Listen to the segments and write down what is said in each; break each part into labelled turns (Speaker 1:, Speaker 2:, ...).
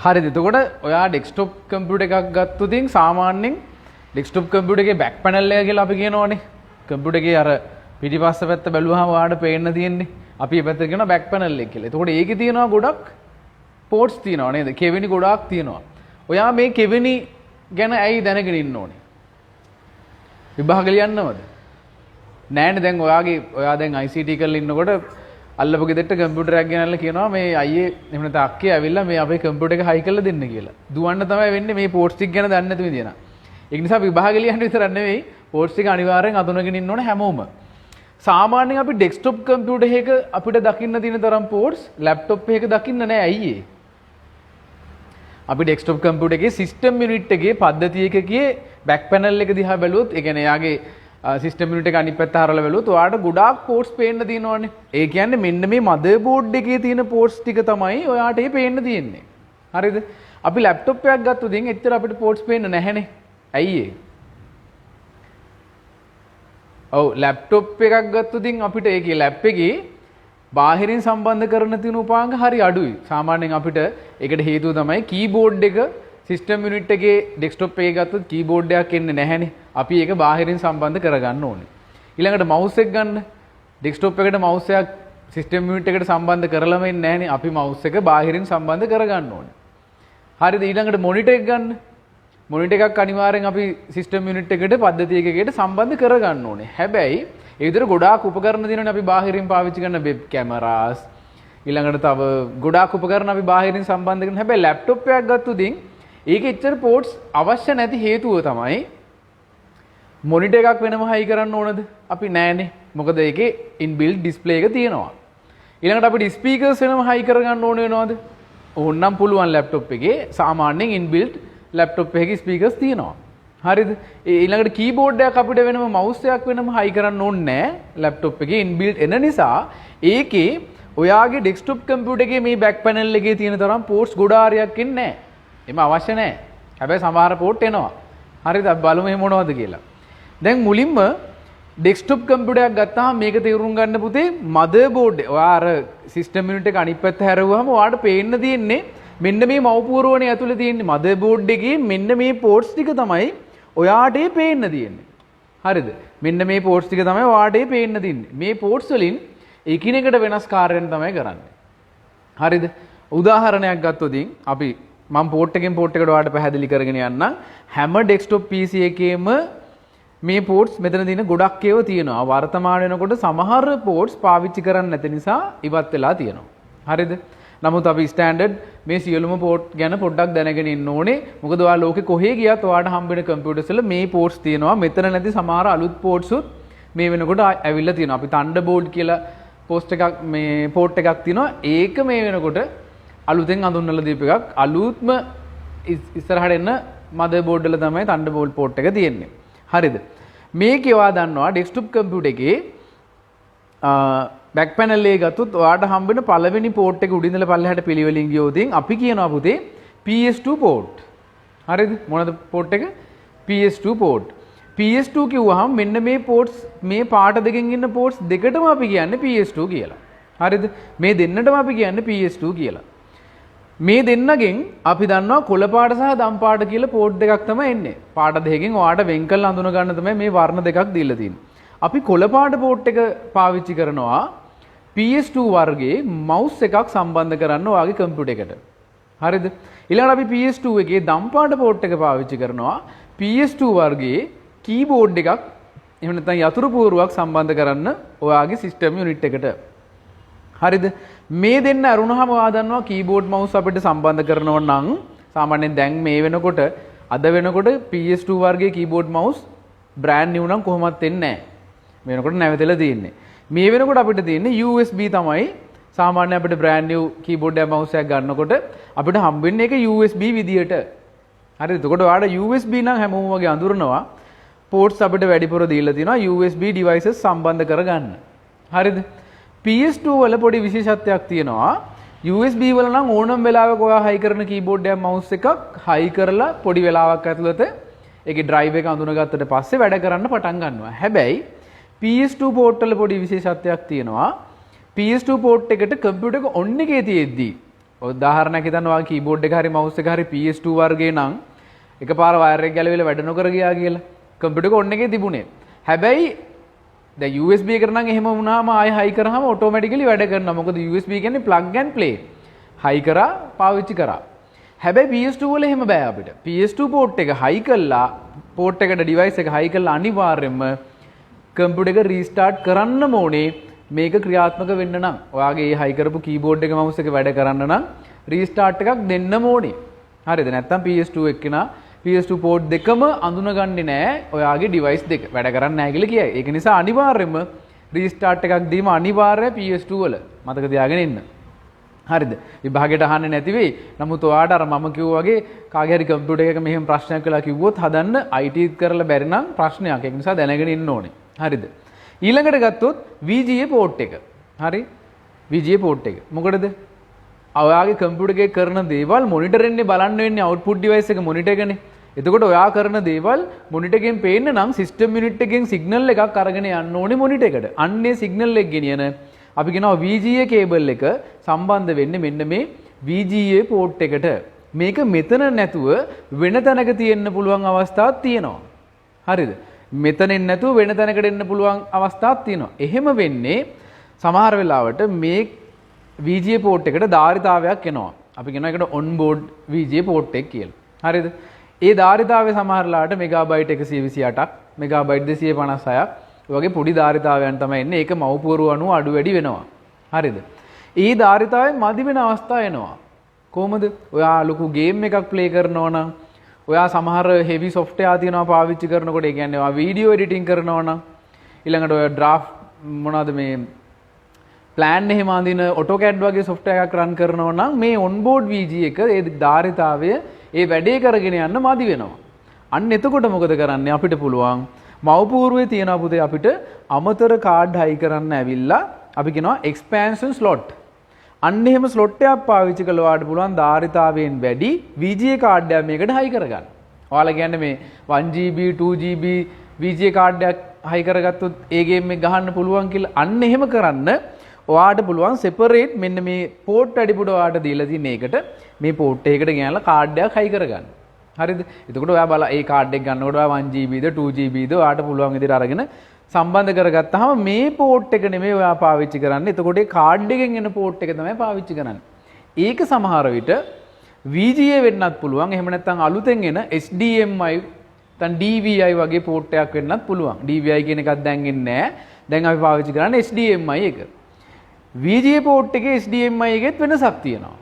Speaker 1: හරිද? එතකොට ඔයා ඩෙස්ක්ටොප් කම්පියුටර් එකක් ගත්තොත් ඉතින් සාමාන්‍යයෙන් ඩෙස්ක්ටොප් කම්පියුටර් එකේ බෑක් පැනල් එක කියලා අපි කියනවනේ. කම්පියුටර් එකේ අර පිටිපස්ස පැත්ත බැලුවාම ඔයාලට පේන්න තියෙන්නේ. අපි මේ පැත්තට කියනවා බෑක් පැනල් එක කියලා. එතකොට ඒකේ තියෙනවා ගොඩක් පෝට්ස් තියෙනවා නේද? කෙවිනි ගොඩාක් තියෙනවා. ඔයා මේ කෙවිනි ගැන ඇයි දැනගෙන ඉන්න ඕනේ? විභාග ලියන්නවද? නෑනේ දැන් ඔයා දැන් ICT කරලා ඉන්නකොට අල්ලපු ගෙදරට කම්පියුටරයක් ගෙනල්ලා කියනවා මේ අයියේ එහෙම නැත්නම් අක්කේ ඇවිල්ලා මේ අපේ කම්පියුටර් එක හයි කරලා දෙන්න කියලා. දුවන්න තමයි වෙන්නේ මේ පෝට්ස් ටික ගැන දන්නේ නැති විදියන. ඒක නිසා විභාග ලියන්න විතරක් නෙවෙයි පෝට්ස් ටික අනිවාර්යෙන් අඳුනගෙන ඉන්න ඕනේ හැමෝම. සාමාන්‍යයෙන් අපි ඩෙස්ක්ටොප් කම්පියුටර් එකක අපිට දකින්න තියෙන තරම් පෝට්ස් ලැප්ටොප් එකක දකින්න නෑ අයියේ. අපි ඩෙස්ක්ටොප් කම්පියුටර් එකේ සිස්ටම් යුනිට් එකේ පද්ධති එකකේ බෑක් පැනල් එක දිහා බැලුවොත් ඒ කියන්නේ එයාගේ සිස්ටම් යුනිට් එක අනිත් පැත්ත හරවලා බැලුවොත් ඔයාලට ගොඩාක් පෝට්ස් පේන්න තියෙනවානේ. ඒ කියන්නේ මෙන්න මේ මදර් බෝඩ් එකේ තියෙන පෝට්ස් ටික තමයි ඔයාලට ඒ පේන්න තියෙන්නේ. හරිද? අපි ලැප්ටොප් එකක් ගත්තොත් ඉතින් එච්චර අපිට පෝට්ස් පේන්න නැහැනේ. ඇයි ඒ? ඔව් ලැප්ටොප් එකක් ගත්තොත් ඉතින් අපිට ඒකේ ලැප් එකේ බාහිරින් සම්බන්ධ කරන තියෙන උපාංග හරි අඩුයි. සාමාන්‍යයෙන් අපිට ඒකට හේතුව තමයි කීබෝඩ් එක සිස්ටම් යුනිට් එකේ ඩෙස්ක්ටොප් එකේ ගත්තොත් කීබෝඩ් එකක් එන්නේ නැහැනේ. අපි ඒක බාහිරින් සම්බන්ධ කරගන්න ඕනේ. ඊළඟට මවුස් එක ගන්න. ඩෙස්ක්ටොප් එකට මවුස් එකක් සිස්ටම් යුනිට් එකට සම්බන්ධ කරලම ඉන්නේ නැහැනේ. අපි මවුස් එක බාහිරින් සම්බන්ධ කරගන්න ඕනේ. හරිද? ඊළඟට මොනිටර් එක ගන්න. මොනිටර් එකක් අනිවාර්යෙන් අපි සිස්ටම් යුනිට් එකට පද්ධති එකකට සම්බන්ධ කරගන්න ඕනේ. හැබැයි ඒ විදිහට ගොඩාක් උපකරණ තියෙනවනේ අපි බාහිරින් පාවිච්චි කරන වෙබ් කැමරාස් ඊළඟට තව ගොඩාක් උපකරණ අපි බාහිරින් සම්බන්ධ කරන. හැබැයි ලැප්ටොප් එකක් ගත්තොත් ඉතින් ඒකේ එච්චර පෝට්ස් අවශ්‍ය නැති හේතුව තමයි මොනිටර් එකක් වෙනම හයි කරන්න ඕනද? අපි නෑනේ. මොකද ඒකේ ඉන්බිල්ට් ඩිස්ප්ලේ එක තියෙනවා. ඊළඟට අපිට ස්පීකර්ස් වෙනම හයි කරගන්න ඕන වෙනවද? ඕනනම් පුළුවන් ලැප්ටොප් එකේ සාමාන්‍යයෙන් ඉන්බිල්ට් ලැප්ටොප් එකේ ස්පීකර්ස් තියෙනවා. හරිද? ඊළඟට කීබෝඩ් එකක් අපිට වෙනම මවුස් එකක් වෙනම හයි කරන්න ඕනේ නෑ. ලැප්ටොප් එකේ ඉන්බිල්ට් එන නිසා ඒකේ ඔයාගේ ඩෙස්ක්ටොප් කම්පියුටර් එකේ මේ බෑක් පැනල් එකේ තියෙන තරම් පෝට්ස් ගොඩාරියක් ඉන්නේ නෑ. එම අවශ්‍ය නෑ. හැබැයි සමහර පෝට් එනවා. හරිද? අපි බලමු එහෙම මොනවද කියලා. දැන් මුලින්ම ඩෙස්ක්ටොප් කම්පියුටර් එකක් ගත්තාම මේක තේරුම් ගන්න පුතේ මදර් බෝඩ් එක. ඔයා අර සිස්ටම් යුනිට් එක අනිත් පැත්ත හැරුවාම ඔයාට පේන්න තියෙන්නේ මෙන්න මේ මව්පුරවනේ ඇතුලේ තියෙන්නේ මදර් බෝඩ් එකේ මෙන්න මේ පෝට්ස් ටික තමයි ඔයාට පේන්න තියෙන්නේ. හරිද? මෙන්න මේ පෝට්ස් ටික තමයි ඔයාට පේන්න තියෙන්නේ. මේ පෝට්ස් වලින් එකිනෙකට වෙනස් කාර්යයන් තමයි කරන්නේ. හරිද? උදාහරණයක් ගත්තොත් අපි මම පෝට් එකෙන් පෝට් එකට ඔයාලට පැහැදිලි කරගෙන යන්නම්. හැම ඩෙස්ක්ටොප් PC එකේම මේ පෝට්ස් මෙතන තියෙන ගොඩක් ඒවා තියෙනවා. වර්තමාන වෙනකොට සමහර පෝට්ස් පාවිච්චි කරන්නේ නැති නිසා ඉවත් වෙලා තියෙනවා. හරිද? නමුත් අපි ස්ටෑන්ඩඩ් මේ සියලුම පෝට් ගැන පොඩ්ඩක් දැනගෙන ඉන්න ඕනේ. මොකද ඔයා ලෝකේ කොහේ ගියත් ඔයාට හම්බෙන කම්පියුටර්ස් වල මේ පෝට්ස් තියෙනවා. මෙතන නැති සමහර අලුත් පෝට්ස් උත් මේ වෙනකොට ඇවිල්ලා තියෙනවා. අපි Thunderbolt කියලා පෝස්ට් එකක් මේ පෝට් එකක් තියෙනවා. ඒක මේ වෙනකොට අලුතෙන් අඳුන්වලා දීප එකක්. අලුත්ම ඉස්සරහට එන්න මදර් බෝඩ් වල තමයි Thunderbolt පෝට් එක තියෙන්නේ. හරිද? මේකේ ඔයා දන්නවා ඩෙස්ක්ටොප් කම්පියුටර් එකේ බෑක් පැනල් එක ගත්තොත් ඔයාට හම්බෙන පළවෙනි පෝට් එක උඩින් ඉඳලා පල්ලෙහාට පිළිවෙලින් ගියොත් අපි කියනවා පුතේ PS2 පෝට්. හරිද? මොනවද පෝට් එක? PS2 port. PS2 කිව්වහම මෙන්න මේ පෝට්ස් මේ පාට දෙකෙන් ඉන්න පෝට්ස් දෙකටම අපි කියන්නේ PS2 කියලා. හරිද? මේ දෙන්නටම අපි කියන්නේ PS2 කියලා. මේ දෙන්නගෙන් අපි දන්නවා කොළ පාට සහ දම් පාට කියලා පෝට් දෙකක් තමයි එන්නේ. පාට දෙකකින් ඔයාට වෙන් කරලා අඳුන ගන්න තමයි මේ වර්ණ දෙකක් දීලා තියෙන්නේ. අපි කොළ පාට පෝට් එක පාවිච්චි කරනවා PS2 වර්ගයේ මවුස් එකක් සම්බන්ධ කරන්න ඔයාගේ කම්පියුටර් එකට. හරිද? ඊළඟට අපි PS2 එකේ දම් පාට පෝට් එක පාවිච්චි කරනවා PS2 වර්ගයේ කීබෝඩ් එකක් එහෙම නැත්නම් යතුරු පුවරුවක් සම්බන්ධ කරන්න ඔයාගේ සිස්ටම් යුනිට් එකට. හරිද? මේ දෙන්න අරුණාම ඔයා දන්නවා කීබෝඩ් මවුස් අපිට සම්බන්ධ කරනවා නම් සාමාන්‍යයෙන් දැන් මේ වෙනකොට අද වෙනකොට PS2 වර්ගයේ කීබෝඩ් මවුස් බ්‍රෑන්ඩ් නිව් නම් කොහොමවත් එන්නේ නැහැ. මේ වෙනකොට නැවතලා තියෙන්නේ. මේ වෙනකොට අපිට තියෙන්නේ USB තමයි. සාමාන්‍ය අපිට බ්‍රෑන්ඩ් නිව් කීබෝඩ් එක මවුස් එකක් ගන්නකොට අපිට හම්බෙන්නේ ඒක USB විදියට. හරිද? එතකොට ඔයාලට USB නම් හැමෝම වගේ අඳුරනවා. පෝට්ස් අපිට වැඩිපුර දීලා තියෙනවා USB devices සම්බන්ධ කරගන්න. හරිද? PS2 වල පොඩි විශේෂත්වයක් තියෙනවා. USB වල නම් ඕනම වෙලාවක ඔයා හයි කරන කීබෝඩ් එක මවුස් එකක් හයි කරලා පොඩි වෙලාවක් ඇතුළත ඒකේ ඩ්‍රයිව් එක අඳුනගත්තට පස්සේ වැඩ කරන්න පටන් ගන්නවා. හැබැයි PS2 පෝට් වල පොඩි විශේෂත්වයක් තියෙනවා. PS2 පෝට් එකට කම්පියුටර් එක ඔන් එකේ තියෙද්දි උදාහරණයක් හිතන්න ඔයාගේ කීබෝඩ් එක හරි මවුස් එක හරි PS2 වර්ගේ නම් එකපාර වයර් එක ගැලවිලා වැඩ නොකර ගියා කියලා කම්පියුටර් එක ඔන් එකේ තිබුණේ. හැබැයි දැන් USB එකට නම් එහෙම වුණාම ආයෙ හයි කරාම ඔටෝමැටිකලි වැඩ කරනවා. මොකද USB කියන්නේ plug and play. හයි කරා පාවිච්චි කරා. හැබැයි PS2 වල එහෙම බෑ අපිට. PS2 පෝට් එක හයි කළා පෝට් එකට ඩිවයිස් එක හයි කළා අනිවාර්යයෙන්ම කම්පියුටර් එක රීස්ටාර්ට් කරන්නම ඕනේ. මේක ක්‍රියාත්මක වෙන්න නම් ඔයාගේ මේ හයි කරපු කීබෝඩ් එක මවුස් එක වැඩ කරන්න නම් රීස්ටාර්ට් එකක් දෙන්නම ඕනේ. හරිද? නැත්නම් PS2 එක්කෙනා PS2 පෝට් දෙකම අඳුනගන්නේ නැහැ ඔයාගේ ඩිවයිස් දෙක වැඩ කරන්නේ නැහැ කියලා කියයි. ඒක නිසා අනිවාර්යයෙන්ම රීස්ටාර්ට් එකක් දීම අනිවාර්යයි PS2 වල. මතක තියාගෙන ඉන්න. හරිද? විභාගයට අහන්නේ නැති වෙයි. නමුත් ඔයාට අර මම කිව්වා වගේ කාගේ හරි කම්පියුටර් එකක මෙහෙම ප්‍රශ්නයක් කළා කිව්වොත් හදන්න IT කරලා බැරි නම් ප්‍රශ්නයක්. ඒක නිසා දැනගෙන ඉන්න ඕනේ. හරිද? ඊළඟට ගත්තොත් VGA පෝට් එක. හරි? VGA පෝට් එක. මොකටද? ඔයාගේ කම්පියුටර් එකේ කරන දේවල් මොනිටර් වෙන්නේ බලන්න වෙන්නේ අවුට්පුට් ඩිවයිස් එක මොනිටර් එකනේ. එතකොට ඔයා කරන දේවල් මොනිටර් එකෙන් පේන්න නම් සිස්ටම් යුනිට් එකෙන් සිග්නල් එකක් අරගෙන යන්න ඕනේ මොනිටර් එකට. අන්නේ සිග්නල් එක ගෙනියන අපි කියනවා VGA කේබල් එක සම්බන්ධ වෙන්නේ මෙන්න මේ VGA පෝට් එකට. මේක මෙතන නැතුව වෙන තැනක තියෙන්න පුළුවන් අවස්ථාවක් තියෙනවා. හරිද? මෙතනින් නැතුව වෙන තැනකට එන්න පුළුවන් අවස්ථාවක් තියෙනවා. එහෙම වෙන්නේ සමහර වෙලාවට මේ VGA පෝට් එකට ධාරිතාවයක් එනවා. අපි කියනවා ඒකට on board VGA පෝට් එක කියලා. හරිද? ඒ ධාරිතාවය සමහරලාට මෙගාබයිට් 128ක්, මෙගාබයිට් 256ක් වගේ පොඩි ධාරිතාවයන් තමයි එන්නේ. ඒක මව්පුවරු අනුව අඩු වැඩි වෙනවා. හරිද? ඒ ධාරිතාවය මදි වෙන අවස්ථා එනවා. කොහොමද? ඔයා ලොකු ගේම් එකක් ප්ලේ කරනවා නම්, ඔයා සමහර හෙවි සොෆ්ට්වෙයාර් තියෙනවා පාවිච්චි කරනකොට, ඒ කියන්නේ ඔයා වීඩියෝ එඩිටින් කරනවා නම්, ඊළඟට ඔය ඩ්‍රාෆ්ට් මොනවද මේ ප්ලෑන් එහෙම අඳින AutoCAD වගේ සොෆ්ට්වෙයාර් එකක් රන් කරනවා නම් මේ onboard VGA එක ඒ ධාරිතාවය ඒ වැඩේ කරගෙන යන්න මදි වෙනවා. අන්න එතකොට මොකද කරන්නේ? අපිට පුළුවන් මව්පූර්වයේ තියෙන පුතේ අපිට අමතර කාඩ් හයි කරන්න ඇවිල්ලා අපි කියනවා expansion slot. අන්න එහෙම ස්ලොට් එකක් පාවිච්චි කළා ඔයාලට පුළුවන් ධාරිතාවයෙන් වැඩි VGA කාඩ් එකක් මේකට හයි කරගන්න. ඔයාලා කියන්නේ මේ 1GB 2GB VGA කාඩ් එකක් හයි කරගත්තොත් ඒ ගේම් එක ගහන්න පුළුවන් කියලා. අන්න එහෙම කරන්න ඔයාට පුළුවන් separate මෙන්න මේ port අඩිපුඩ ඔයාට දීලා තියෙන එකට මේ port එකකට ගෙනල්ලා කාඩ් එකක් හයි කරගන්න. හරිද? එතකොට ඔයා බල ඒ කාඩ් එක ගන්නකොට ඔයා 1GB ද 2GB ද ඔයාට පුළුවන් විදිහට අරගෙන සම්බන්ධ කරගත්තාම මේ port එක නෙමෙයි ඔයා පාවිච්චි කරන්නේ. එතකොට ඒ කාඩ් එකෙන් එන port එක තමයි පාවිච්චි කරන්නේ. ඒක සමහර විට VGA වෙන්නත් පුළුවන්. එහෙම නැත්නම් අලුතෙන් එන HDMI නැත්නම් DVI වගේ port එකක් වෙන්නත් පුළුවන්. DVI කියන එකක් දැන් එන්නේ නැහැ. දැන් අපි පාවිච්චි කරන්නේ HDMI එක. VGA port එකේ HDMI එකෙත් වෙනසක් තියෙනවා.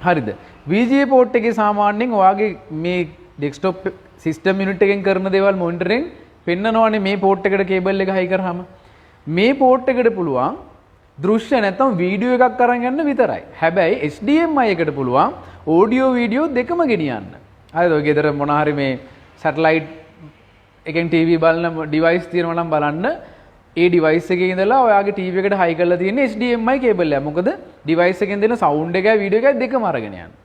Speaker 1: හරිද? VGA port එකේ සාමාන්‍යයෙන් ඔයාගේ මේ desktop system unit එකෙන් කරන දේවල් monitoring පෙන්නනවානේ මේ port එකට cable එක හයි කරාම. මේ port එකට පුළුවන් දෘශ්‍ය නැත්නම් වීඩියෝ එකක් අරන් යන්න විතරයි. හැබැයි HDMI එකට පුළුවන් audio video දෙකම ගෙනියන්න. හරිද? ඔය ගෙදර මොන හරි මේ satellite එකෙන් TV බලන device තියෙනවා නම් බලන්න ඒ device එකේ ඉඳලා ඔයාගේ TV එකට high කරලා තියෙන HDMI cable එක. මොකද device එකෙන් දෙන sound එකයි video එකයි දෙකම අරගෙන යන්න.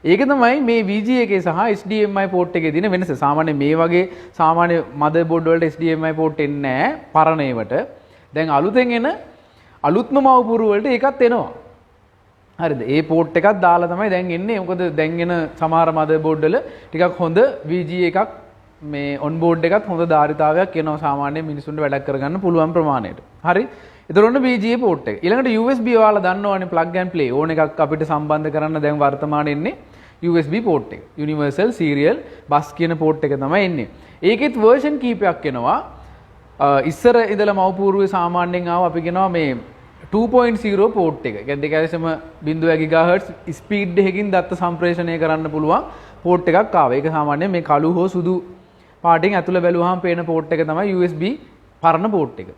Speaker 1: ඒක තමයි මේ VGA එකේ සහ HDMI port එකේ තියෙන වෙනස. සාමාන්‍ය මේ වගේ සාමාන්‍ය motherboard වලට HDMI port එන්නේ නැහැ පරණ ඒවට. දැන් අලුතෙන් එන අලුත්ම මව්පුරු වලට ඒකත් එනවා. හරිද? ඒ port එකක් දාලා තමයි දැන් එන්නේ. මොකද දැන් එන සමහර motherboard වල ටිකක් හොඳ VGA එකක් මේ on board එකත් හොඳ ධාරිතාවයක් එනවා සාමාන්‍ය මිනිසුන්ට වැඩක් කරගන්න පුළුවන් ප්‍රමාණයට. හරි? එතකොට VGA port එක. ඊළඟට USB ඔයාලා දන්නවනේ plug and play ඕන එකක් අපිට සම්බන්ධ කරන්න දැන් වර්තමානයේ එන්නේ USB port එක. Universal Serial Bus කියන port එක තමයි එන්නේ. ඒකෙත් version කීපයක් එනවා. ඉස්සර ඉඳලා මව්පූර්වයේ සාමාන්‍යයෙන් ආව අපි කියනවා මේ 2.0 port එක. ඒ කියන්නේ 2.0 GHz ස්පීඩ් එකකින් දත්ත සම්ප්‍රේෂණය කරන්න පුළුවන් port එකක් ආවා. ඒක සාමාන්‍යයෙන් මේ කළු හෝ සුදු පාටින් ඇතුළ බැලුවාම පේන port එක තමයි USB පරණ port එක.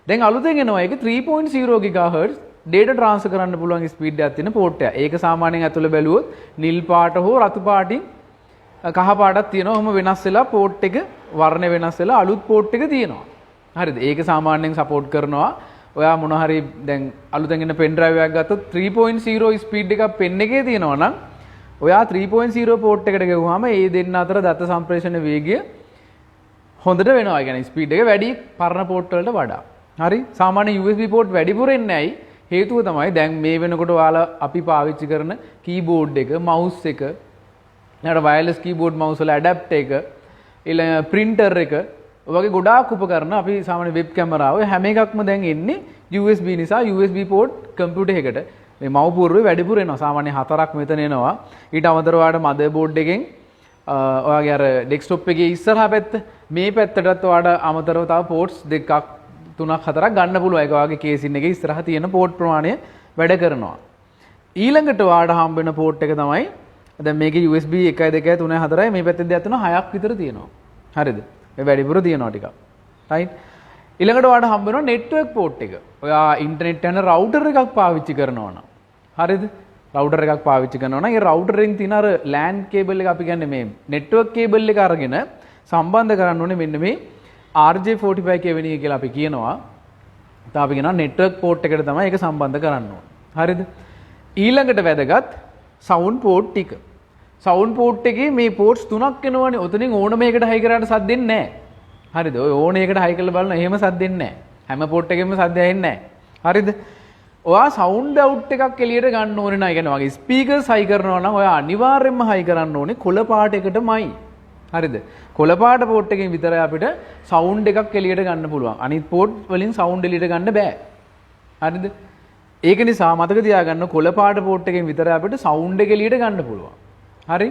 Speaker 1: දැන් අලුතෙන් එනවා ඒක 3.0 GHz data transfer කරන්න පුළුවන් ස්පීඩ් එකක් තියෙන port එක. ඒක සාමාන්‍යයෙන් ඇතුළ බැලුවොත් නිල් පාට හෝ රතු පාටින් කහ පාටක් තියෙනවා. ඔහොම වෙනස් වෙලා port එක වර්ණ වෙනස් වෙලා අලුත් port එක තියෙනවා. හරිද? ඒක සාමාන්‍යයෙන් support කරනවා. ඔයා මොන හරි දැන් අලුතෙන් එන pen drive එකක් ගත්තොත් 3.0 ස්පීඩ් එකක් pen එකේ තියෙනවා නම් ඔයා 3.0 port එකට ගිහුවාම ඒ දෙන්න අතර දත්ත සම්ප්‍රේෂණ වේගය හොඳට වෙනවා. ඒ කියන්නේ ස්පීඩ් එක වැඩි පරණ port වලට වඩා. හරි? සාමාන්‍ය USB port වැඩිපුර එන්නේ ඇයි? හේතුව තමයි දැන් මේ වෙනකොට ඔයාලා අපි පාවිච්චි කරන කීබෝඩ් එක, මවුස් එක, ඊට වයර්ලස් කීබෝඩ් මවුස් වල ඇඩැප්ටර් එක, ඊළඟ printer එක වගේ ගොඩාක් උපකරණ අපි සාමාන්‍ය වෙබ් කැමරාව හැම එකක්ම දැන් එන්නේ USB නිසා USB port කම්පියුටර් එකකට මේ මව් පූර්වේ වැඩිපුර එනවා. සාමාන්‍ය 4ක් මෙතන එනවා. ඊට අමතරව ඔයාලට මදර් බෝඩ් එකෙන් ඔයාගේ අර ඩෙස්ක්ටොප් එකේ ඉස්සරහා පැත්ත මේ පැත්තටත් ඔයාලට අමතරව තව පෝට්ස් දෙකක් 3ක් 4ක් ගන්න පුළුවන්. ඒක ඔයාගේ කේසින් එකේ ඉස්සරහා තියෙන පෝට් ප්‍රමාණය වැඩ කරනවා. ඊළඟට ඔයාලට හම්බ වෙන පෝට් එක තමයි දැන් මේකේ USB 1 2 3 4යි මේ පැත්තේ දෙයක් තුන 6ක් විතර තියෙනවා. හරිද? මේ වැඩිපුර තියෙනවා ටිකක්. රයිට්. ඊළඟට ඔයාලට හම්බ වෙනවා නෙට්වර්ක් පෝට් එක. ඔයා ඉන්ටර්නෙට් යන රවුටර් එකක් පාවිච්චි කරනවා නම්. හරිද? රවුටර් එකක් පාවිච්චි කරනවා නම් ඒ රවුටර් එකෙන් තියෙන අර LAN කේබල් එක අපි කියන්නේ මේ නෙට්වර්ක් කේබල් එක අරගෙන සම්බන්ධ කරන්න ඕනේ මෙන්න මේ RJ45 කෙවෙනි එක කියලා අපි කියනවා. තාම අපි කියනවා නෙට්වර්ක් පෝට් එකට තමයි ඒක සම්බන්ධ කරන්න ඕනේ. හරිද? ඊළඟට වැදගත් සවුන්ඩ් පෝට් ටික. සවුන්ඩ් පෝට් එකේ මේ පෝට්ස් 3ක් එනවනේ. ඔතනින් ඕන මේකට හයි කරාට සද්ද එන්නේ නැහැ. හරිද? ඔය ඕන එකට හයි කරලා බලන එහෙම සද්ද එන්නේ නැහැ. හැම පෝට් එකෙම සද්ද ඇහෙන්නේ නැහැ. හරිද? ඔයා සවුන්ඩ් අවුට් එකක් එළියට ගන්න ඕනේ නෑ. ඒ කියන්නේ වගේ ස්පීකර්ස් හයි කරනවා නම් ඔයා අනිවාර්යයෙන්ම හයි කරන්න ඕනේ කොළ පාට එකටමයි. හරිද? කොළ පාට පෝට් එකෙන් විතරයි අපිට සවුන්ඩ් එකක් එළියට ගන්න පුළුවන්. අනිත් පෝට් වලින් සවුන්ඩ් එළියට ගන්න බෑ. හරිද? ඒක නිසා මතක තියාගන්න කොළ පාට පෝට් එකෙන් විතරයි අපිට සවුන්ඩ් එක එළියට ගන්න පුළුවන්. හරි?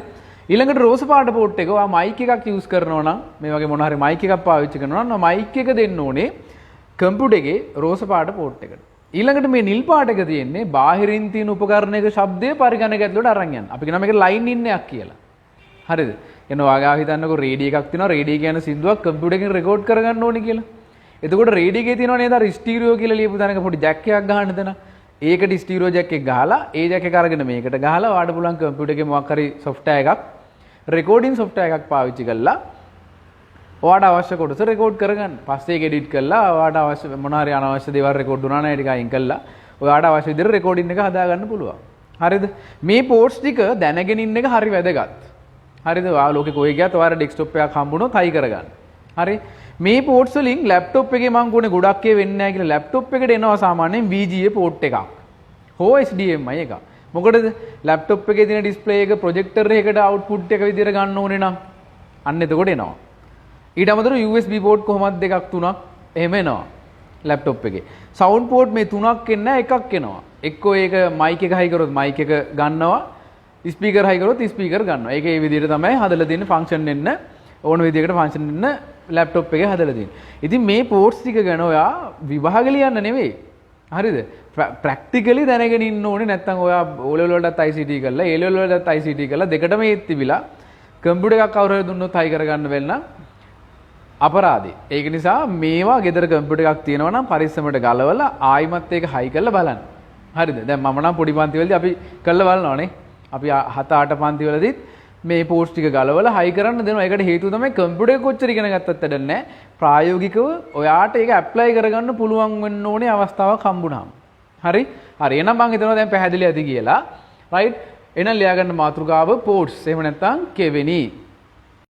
Speaker 1: ඊළඟට රෝස පාට පෝට් එක ඔයා මයික් එකක් යූස් කරනවා නම් මේ වගේ මොන හරි මයික් එකක් පාවිච්චි කරනවා නම් මයික් එක දෙන්න ඕනේ කම්පියුටර් එකේ රෝස පාට පෝට් එකට. ඊළඟට මේ නිල් පාට එක තියෙන්නේ බාහිරින් තියෙන උපකරණයක ශබ්දය පරිගණක ඇතුළට අරන් යන්න. අපි කියනවා මේක ලයින් ඉන් එකක් කියලා. හරිද? එන ඔයාගා හිතන්නකෝ රේඩියෝ එකක් තියෙනවා. රේඩියෝ කියන සින්දුවක් කම්පියුටර් එකෙන් රෙකෝඩ් කරගන්න ඕනේ කියලා. එතකොට රේඩියෝ එකේ තියෙනවා නේද අර ස්ටීරියෝ කියලා ලියපු තැනක පොඩි ජැක් එකක් ගහන්න දෙන. ඒකට ස්ටීරියෝ ජැක් එක ගහලා ඒ ජැක් එක අරගෙන මේකට ගහලා ඔයාලට පුළුවන් කම්පියුටර් එකේ මොකක් හරි software එකක් රෙකෝඩින් software එකක් පාවිච්චි කරලා ඔයාට අවශ්‍ය කොටස රෙකෝඩ් කරගන්න. පස්සේ ඒක එඩිට් කරලා ඔයාට අවශ්‍ය මොන හරි අනවශ්‍ය දේවල් රෙකෝඩ් වුණා නම් ඒක අයින් කරලා ඔයාට අවශ්‍ය විදිහට රෙකෝඩින් එක හදාගන්න පුළුවන්. හරිද? මේ පෝට්ස් ටික දැනගෙන ඉන්න එක හරි වැදගත්. හරිද? ඔයා ලෝකේ කොහෙ ගියත් ඔයාලා ඩෙස්ක්ටොප් එකක් හම්බුනොත් හයි කරගන්න. හරි? මේ පෝට්ස් වලින් ලැප්ටොප් එකේ මම ගොනේ ගොඩක් ඒ වෙන්නේ නැහැ කියලා ලැප්ටොප් එකට එනවා සාමාන්‍යයෙන් VGA පෝට් එකක්. හෝ HDMI එකක්. මොකටද? ලැප්ටොප් එකේ තියෙන ඩිස්ප්ලේ එක ප්‍රොජෙක්ටර් එකකට අවුට්පුට් එක විදිහට ගන්න ඕනේ නම් අන්න එතකොට එනවා. ඊට අමතරව USB port කොහොමද දෙකක් තුනක් එහෙම එනවා ලැප්ටොප් එකේ. සවුන්ඩ් port මේ තුනක් එන්නේ එකක් එනවා. එක්කෝ ඒක මයික් එක හයි කරොත් මයික් එක ගන්නවා, ස්පීකර් හයි කරොත් ස්පීකර් ගන්නවා. ඒක ඒ විදිහට තමයි හදලා තියෙන්නේ ෆන්ක්ෂන් එන්න ඕන විදිහකට ෆන්ක්ෂන් එන්න ලැප්ටොප් එකේ හදලා තියෙන්නේ. ඉතින් මේ ports ටික ගැන ඔයා විභාග ලියන්න නෙවෙයි. හරිද? ප්‍රැක්ටිකලි දැනගෙන ඉන්න ඕනේ. නැත්නම් ඔයා O level වලටත් ICT කරලා A level වලටත් ICT කරලා දෙකටම ඒත් තිබිලා කම්පියුටර් එකක් කවුරු හරි දුන්නොත් හයි කරගන්න වෙන්න අපරාධේ. ඒක නිසා මේවා ගෙදර කම්පියුටර් එකක් තියෙනවා නම් පරිස්සමට ගලවලා ආයිමත් ඒක හයි කරලා බලන්න. හරිද? දැන් මම නම් පොඩි පන්ති වලදී අපි කරලා බලනවානේ. අපි 7 8 පන්ති වලදීත් මේ පෝස්ට් ටික ගලවලා හයි කරන්න දෙනවා. ඒකට හේතුව තමයි කම්පියුටර් එක කොච්චර ඉගෙන ගත්තත් වැඩක් නැහැ. ප්‍රායෝගිකව ඔයාට ඒක ඇප්ලයි කරගන්න පුළුවන් වෙන්න ඕනේ අවස්ථාවක් හම්බුනහම. හරි? හරි. එහෙනම් මම හිතනවා දැන් පැහැදිලි ඇති කියලා. රයිට්? එහෙනම් ලියා ගන්න මාතෘකාව පෝස්ට්. එහෙම නැත්නම් කෙවෙනි.